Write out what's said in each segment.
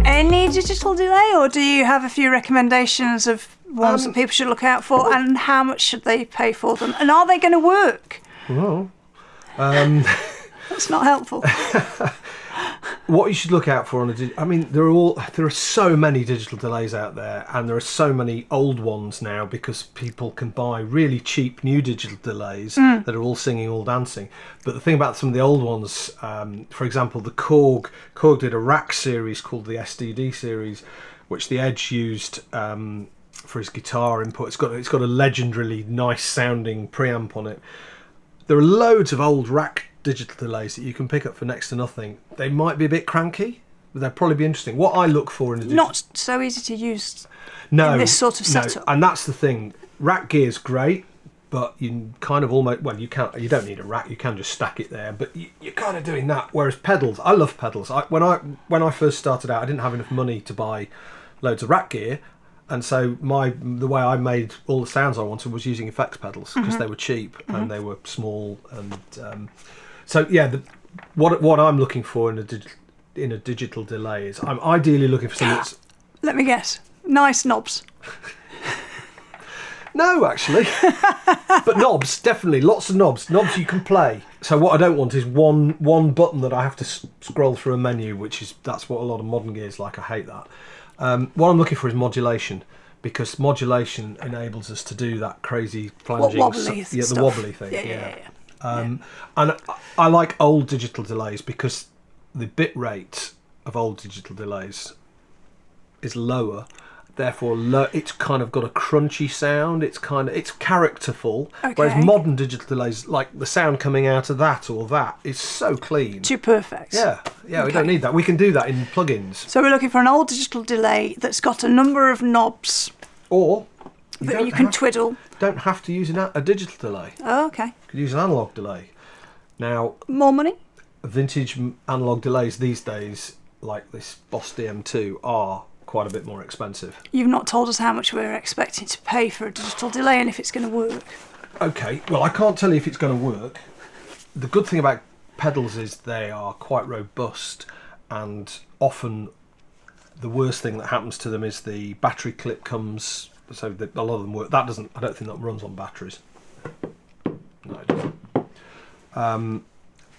Any digital delay, or do you have a few recommendations of ones that people should look out for, and how much should they pay for them, and are they going to work? Well, That's not helpful. what you should look out for on there are so many digital delays out there, and there are so many old ones now because people can buy really cheap new digital delays that are all singing, all dancing. But the thing about some of the old ones, for example, the Korg did a rack series called the SDD series, which the Edge used for his guitar input. It's got a legendarily nice sounding preamp on it. There are loads of old rack digital delays that you can pick up for next to nothing. They might be a bit cranky, but they'll probably be interesting. What I look for in a not so easy to use in this sort of setup. And that's the thing. Rack gear's great, but you kind of almost you don't need a rack. You can just stack it there, but you're kind of doing that. Whereas pedals, I love pedals. When I first started out, I didn't have enough money to buy loads of rack gear. And so the way I made all the sounds I wanted was using effects pedals because they were cheap and they were small. And so yeah, what I'm looking for in a digital delay is I'm ideally looking for something that's... Let me guess. Nice knobs. No, actually. But knobs, definitely. Lots of knobs. Knobs you can play. So what I don't want is one button that I have to scroll through a menu, that's what a lot of modern gear is like. I hate that. What I'm looking for is modulation, because modulation enables us to do that crazy flanging, the wobbly thing. Yeah. And I like old digital delays because the bit rate of old digital delays is lower. Therefore, it's kind of got a crunchy sound. It's characterful. Okay. Whereas modern digital delays, like the sound coming out of that or that, is so clean. Too perfect. Yeah. Okay. We don't need that. We can do that in plugins. So we're looking for an old digital delay that's got a number of knobs. Or that you can twiddle. Don't have to use a digital delay. Oh, okay. You could use an analog delay. Now, more money? Vintage analog delays these days, like this Boss DM2, are quite a bit more expensive. You've not told us how much we're expecting to pay for a digital delay and if it's going to work. Okay, well, I can't tell you if it's going to work. The good thing about pedals is they are quite robust, and often the worst thing that happens to them is the battery clip comes, so a lot of them work. I don't think that runs on batteries. No, it doesn't.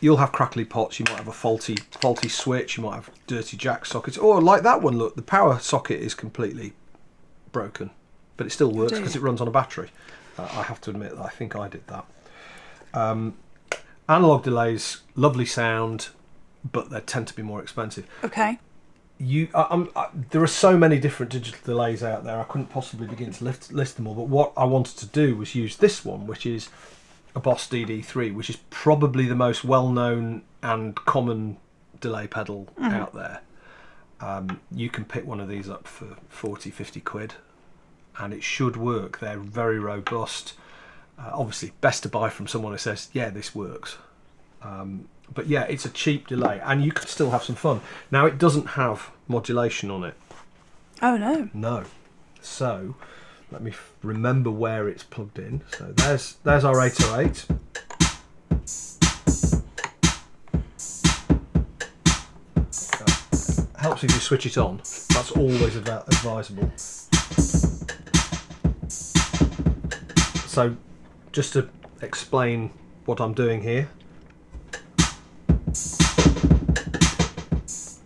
You'll have crackly pots, you might have a faulty switch, you might have dirty jack sockets, or like that one, look, the power socket is completely broken, but it still works because it runs on a battery. I have to admit that I think I did that. Analog delays, lovely sound, but they tend to be more expensive. Okay. There are so many different digital delays out there, I couldn't possibly begin to list them all, but what I wanted to do was use this one, which is a Boss DD3, which is probably the most well-known and common delay pedal out there. You can pick one of these up for 40-50 quid, and it should work. They're very robust. Obviously, best to buy from someone who says, yeah, this works. But yeah, it's a cheap delay, and you can still have some fun. Now, it doesn't have modulation on it. Oh, no. No. So let me remember where it's plugged in. So there's our 808. Helps if you switch it on. That's always advisable. So just to explain what I'm doing here,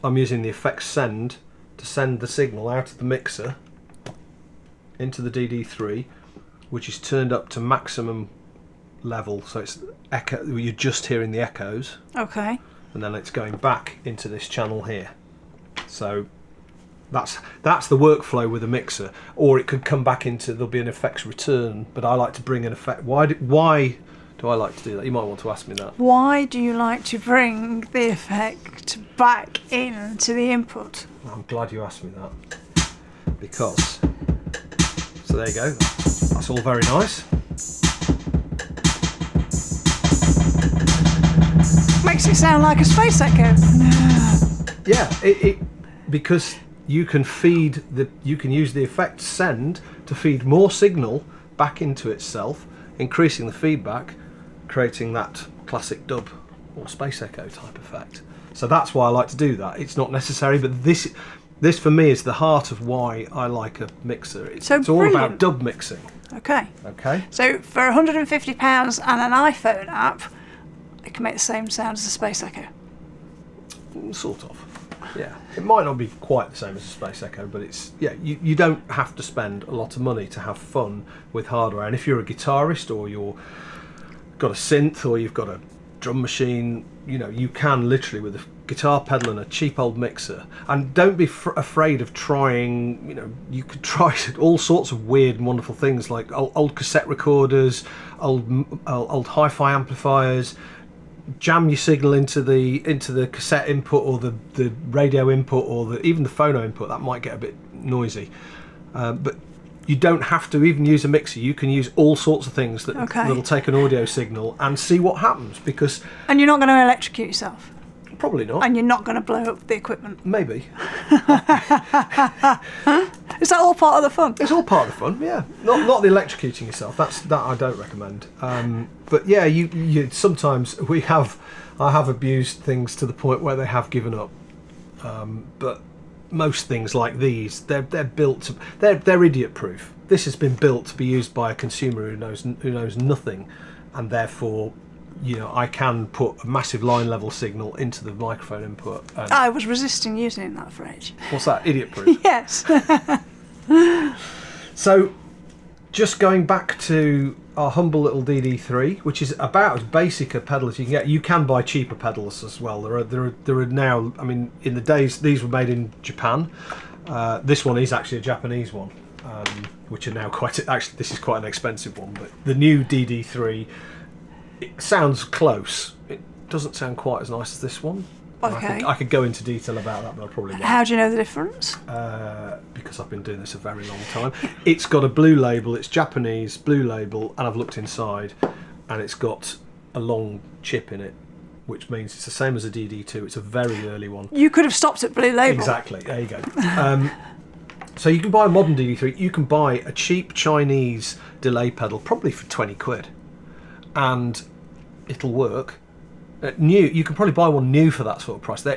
I'm using the effects send to send the signal out of the mixer into the DD3, which is turned up to maximum level, so it's echo. You're just hearing the echoes. Okay. And then it's going back into this channel here. So that's the workflow with a mixer. Or it could come back into, there'll be an effects return, but I like to bring an effect. Why do I like to do that? You might want to ask me that. Why do you like to bring the effect back into the input? I'm glad you asked me that, because so there you go. That's all very nice. Makes it sound like a space echo. Yeah, it because you can use the effect send to feed more signal back into itself, increasing the feedback, creating that classic dub or Space Echo type effect. So that's why I like to do that. It's not necessary, but this for me is the heart of why I like a mixer. It's all about dub mixing. Okay. Okay. So for £150 and an iPhone app, it can make the same sound as a Space Echo. Sort of. Yeah. It might not be quite the same as a Space Echo, but it's you don't have to spend a lot of money to have fun with hardware. And if you're a guitarist or you've got a synth or you've got a drum machine, you can literally with a guitar pedal and a cheap old mixer. And don't be afraid of trying. You could try all sorts of weird and wonderful things like old cassette recorders, old hi-fi amplifiers. Jam your signal into the cassette input or the radio input or even the phono input. That might get a bit noisy, but you don't have to even use a mixer. You can use all sorts of things that'll take an audio signal and see what happens. And you're not going to electrocute yourself. Probably not. And you're not going to blow up the equipment. Maybe. Is that all part of the fun? It's all part of the fun, yeah. Not the electrocuting yourself. That I don't recommend. But yeah, you sometimes I have abused things to the point where they have given up. But most things like these, they're built. They're idiot proof. This has been built to be used by a consumer who knows nothing, and therefore, I can put a massive line level signal into the microphone input. I was resisting using that phrase. What's that? Idiot proof? Yes. So, just going back to our humble little DD3, which is about as basic a pedal as you can get. You can buy cheaper pedals as well. There are now. I mean, in the days these were made in Japan. This one is actually a Japanese one, which are now actually this is quite an expensive one. But the new DD3. It sounds close. It doesn't sound quite as nice as this one. Okay. I could go into detail about that, but I probably won't. How do you know the difference? Because I've been doing this a very long time. It's got a blue label. It's Japanese blue label, and I've looked inside, and it's got a long chip in it, which means it's the same as a DD2. It's a very early one. You could have stopped at blue label. Exactly. There you go. So you can buy a modern DD3. You can buy a cheap Chinese delay pedal, probably for 20 quid. And it'll work. You can probably buy one new for that sort of price.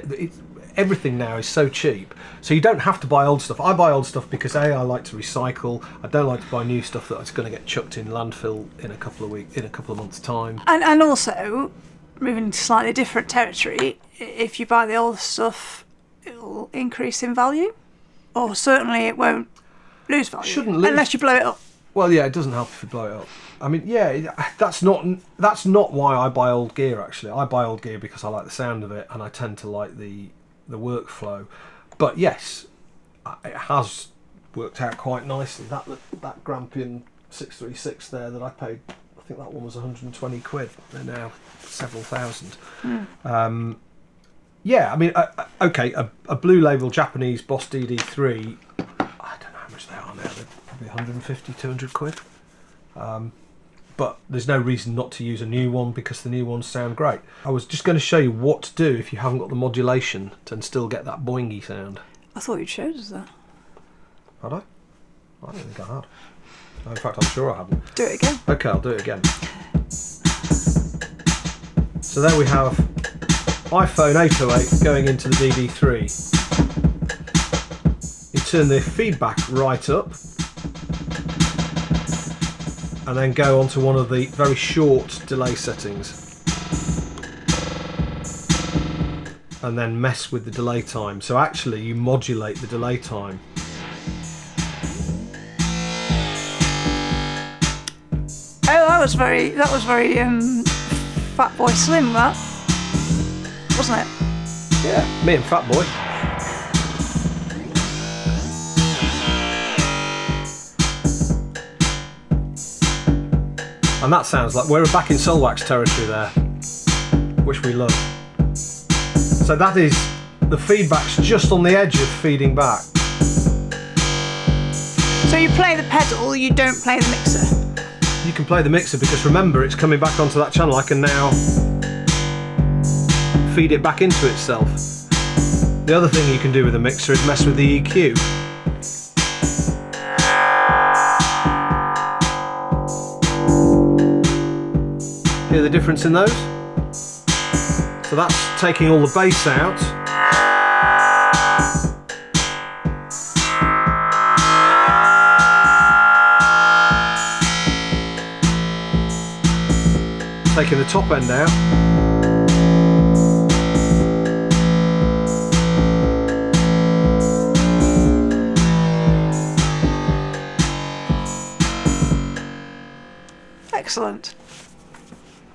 Everything now is so cheap, so you don't have to buy old stuff. I buy old stuff because I like to recycle. I don't like to buy new stuff that's going to get chucked in landfill in a couple of months' time. And also, moving into slightly different territory, if you buy the old stuff, it'll increase in value, or certainly it won't lose value. Shouldn't lose unless you blow it up. Well, yeah, it doesn't help if you blow it up. I mean, yeah, that's not why I buy old gear. Actually, I buy old gear because I like the sound of it, and I tend to like the workflow. But yes, it has worked out quite nicely. That Grampian 636 there that I paid, I think that one was 120 quid. They're now several thousand. Yeah, I mean, okay, a blue label Japanese Boss DD3. I don't know how much they are now. They're probably 150, 200 quid. But there's no reason not to use a new one because the new ones sound great. I was just going to show you what to do if you haven't got the modulation and still get that boingy sound. I thought you'd showed us that. Had I? I don't think I had. In fact, I'm sure I haven't. Do it again. Okay, I'll do it again. So there we have iPhone 808 going into the DD3. You turn the feedback right up. And then go on to one of the very short delay settings. And then mess with the delay time. So actually you modulate the delay time. Oh, that was very Fatboy Slim, that, wasn't it? Yeah, me and Fatboy. And that sounds like we're back in Soulwax territory there, which we love. So that is, the feedback's just on the edge of feeding back. So you play the pedal, you don't play the mixer? You can play the mixer because remember, it's coming back onto that channel. I can now feed it back into itself. The other thing you can do with a mixer is mess with the EQ. Hear the difference in those? So that's taking all the bass out. Taking the top end out. Excellent.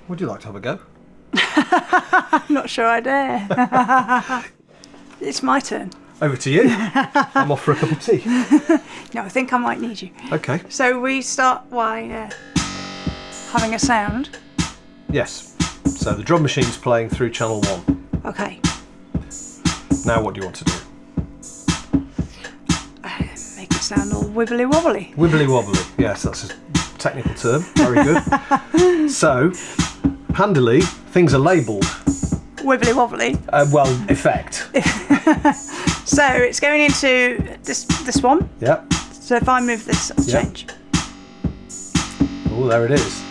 Would you like to have a go? I'm not sure I dare. It's my turn. Over to you. I'm off for a cup of tea. No, I think I might need you. Okay. So we start by having a sound. Yes. So the drum machine's playing through channel 1. Okay. Now what do you want to do? Make it sound all wibbly wobbly. Wibbly wobbly. Yes, that's a technical term. Very good. So, handily, things are labelled. Wibbly wobbly. Well, effect. So it's going into this one. Yep. So if I move this, it'll Yep. change. Oh, there it is.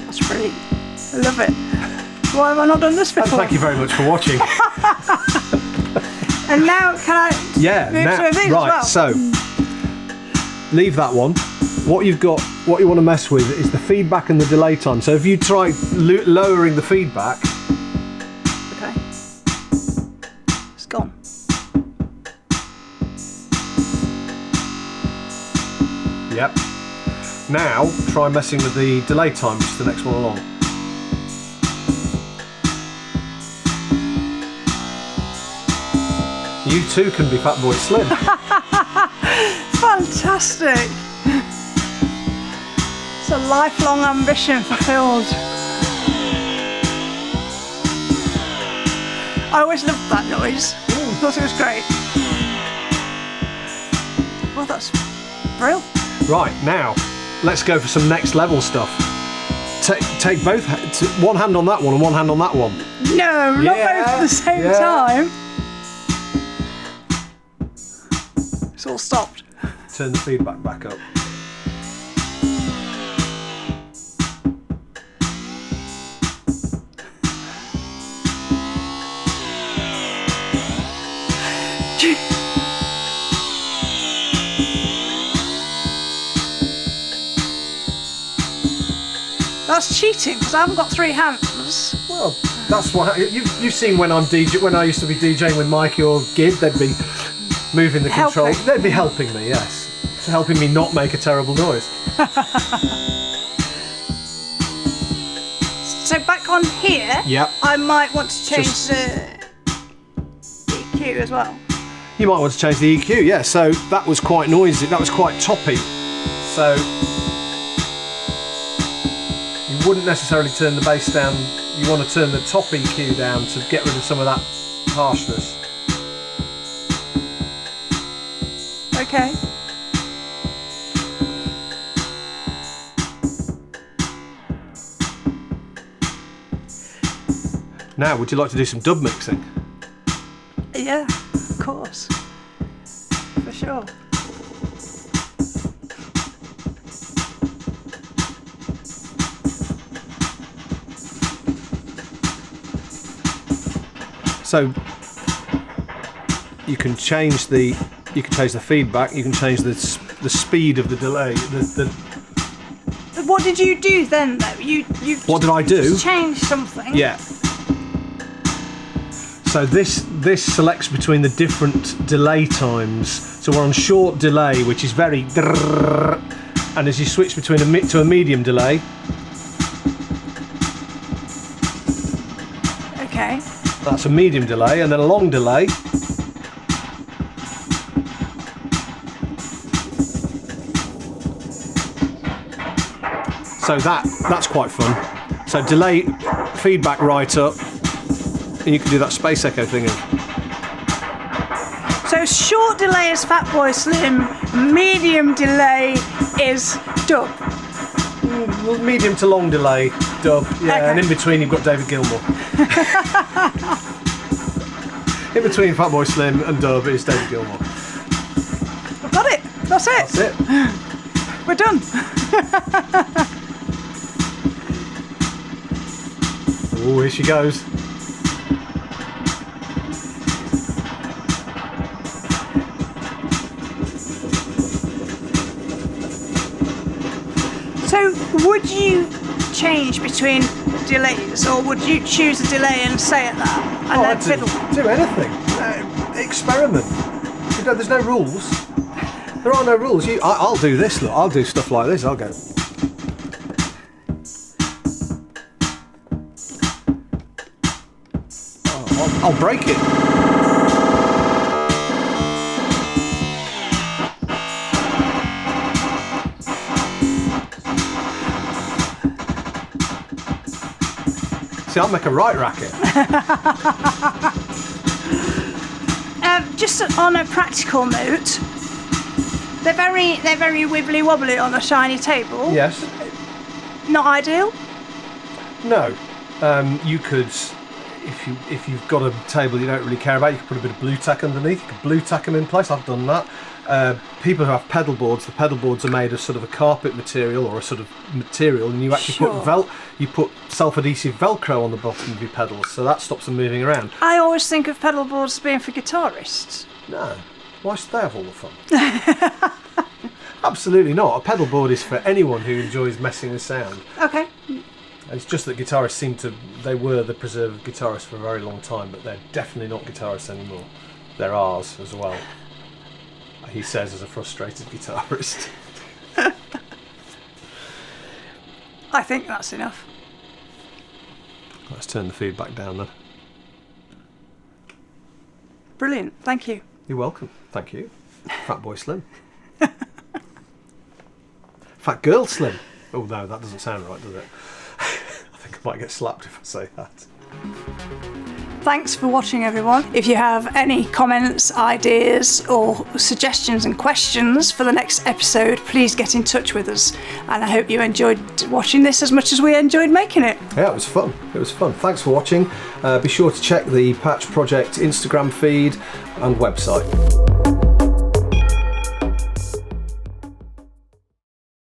That's brilliant. I love it. Why have I not done this And before? thank you very much for watching. And now can I Yeah. move Now, some of these right. as well? So, leave that one. What you've got, what you want to mess with is the feedback and the delay time. So if you try lowering the feedback, Okay. It's gone. yep. Now try messing with the delay time, which is the next one along. You too can be Fatboy Slim. Fantastic. It's a lifelong ambition fulfilled. I always loved that noise. Thought it was great. Well, that's brilliant. Right, now let's go for some next level stuff. Take both, one hand on that one and one hand on that one. No, not both at the same time. It's all stopped. Turn the feedback back up. That's cheating because I haven't got 3 hands. Well, that's what you've seen when I'm DJ. When I used to be DJing with Mikey or Gid, they'd be moving the control. Helping. They'd be helping me, yes, to helping me not make a terrible noise. So back on here, Yep. I might want to change Just- the EQ as well. You might want to change the EQ, yeah. So that was quite noisy. That was quite toppy. So you wouldn't necessarily turn the bass down. You want to turn the top EQ down to get rid of some of that harshness. Okay. Now, would you like to do some dub mixing? Yeah, of course. For sure. So you can change the feedback. You can change the speed of the delay. What did you do then, though? You What did I do? just changed something. Yeah. So this selects between the different delay times. So we're on short delay, which is very, and as you switch between a medium delay, Okay. that's a medium delay, and then a long delay. So that's quite fun. So delay, feedback right up, and you can do that space echo thing. So short delay is Fatboy Slim, medium delay is dub. Medium to long delay, dub, yeah, Okay. and in between you've got David Gilmour. In between Fatboy Slim and dub is David Gilmour. I've got it. That's it. That's it. We're done. Oh, here she goes. So, would you change between delays, or would you choose a delay and stay at that, and then I'd fiddle? do anything. Experiment. There's no rules. There are no rules. I'll do this. Look, I'll do stuff like this. I'll go. I'll break it. See, I'll make a right racket. Just on a practical note, they're very wibbly wobbly on a shiny table. Yes. Not ideal. No. You could, if you've got a table you don't really care about, you could put a bit of blue tack underneath. You could blue tack them in place. I've done that. People who have pedal boards, the pedal boards are made of sort of a carpet material or a sort of material, and you actually put self-adhesive Velcro on the bottom of your pedals, so that stops them moving around. I always think of pedal boards as being for guitarists. No. Why should they have all the fun? Absolutely not. A pedal board is for anyone who enjoys messing with sound. Okay. It's just that guitarists they were the preserved guitarists for a very long time, but they're definitely not guitarists anymore. They're ours as well. He says as a frustrated guitarist. I think that's enough. Let's turn the feedback down then. Brilliant. Thank you. You're welcome. Thank you. Fat boy Slim. Fat girl Slim. Oh no, that doesn't sound right, does it? I think I might get slapped if I say that. Thanks for watching, everyone. If you have any comments, ideas, or suggestions and questions for the next episode, please get in touch with us. And I hope you enjoyed watching this as much as we enjoyed making it. Yeah, it was fun. It was fun. Thanks for watching. Be sure to check the Patch Project Instagram feed and website.